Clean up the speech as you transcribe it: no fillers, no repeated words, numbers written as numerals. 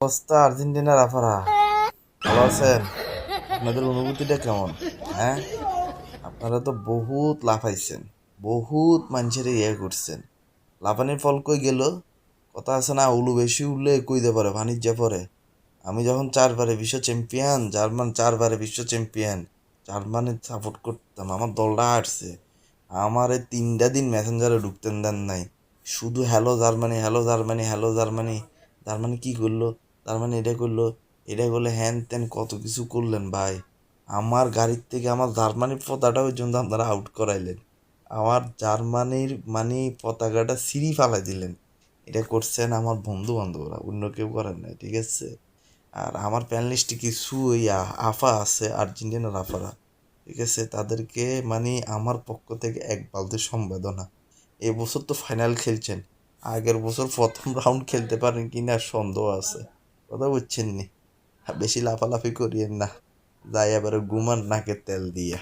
অবস্থা আর্জেন্টিনার আফারা, ভালো আছেন? আপনাদের অনুভূতিটা কেমন? হ্যাঁ, আপনারা তো বহুত লাফাইছেন, বহুত মানুষের করছেন। লাফানির ফল কই গেল? কথা আছে না, উলু বেশি উঠলে কইতে পারে বাণিজ্য পরে। আমি যখন 4 বারে বিশ্ব চ্যাম্পিয়ন, জার্মান 4 বারে বিশ্ব চ্যাম্পিয়ন, জার্মানির সাপোর্ট করতাম, আমার দলটা হারছে। আমার এই 3টা দিন মেসেঞ্জারে ঢুকতেন দেন নাই, শুধু hello Germany, hello Germany, hello Germany. Germany কি করলো, জার্মানি এটা করলো, এটা করলে হ্যান ত্যান কত কিছু করলেন ভাই। আমার গাড়ির থেকে আমার জার্মানির পতাকাটা পর্যন্ত আপনারা আউট করাইলেন। আমার জার্মানির মানে পতাকাটা ছিঁড়ি ফালাই দিলেন। এটা করছেন আমার বন্ধু বান্ধবরা, অন্য কেউ করেন নাই, ঠিক আছে? আর আমার প্যানেলিস্টে কিছু ওই আফা আছে, আর্জেন্টিনার আফারা, ঠিক আছে? তাদেরকে মানে আমার পক্ষ থেকে এক বালতি সম্বেদনা। এবছর তো ফাইনাল খেলছেন, আগের বছর প্রথম রাউন্ড খেলতে পারেন কিনা সন্দেহ আছে। কথা বুঝছেন নি? বেশি লাফালাফি করিয়েন না, যাই এবারে ঘুমান নাকে তেল দিয়ে।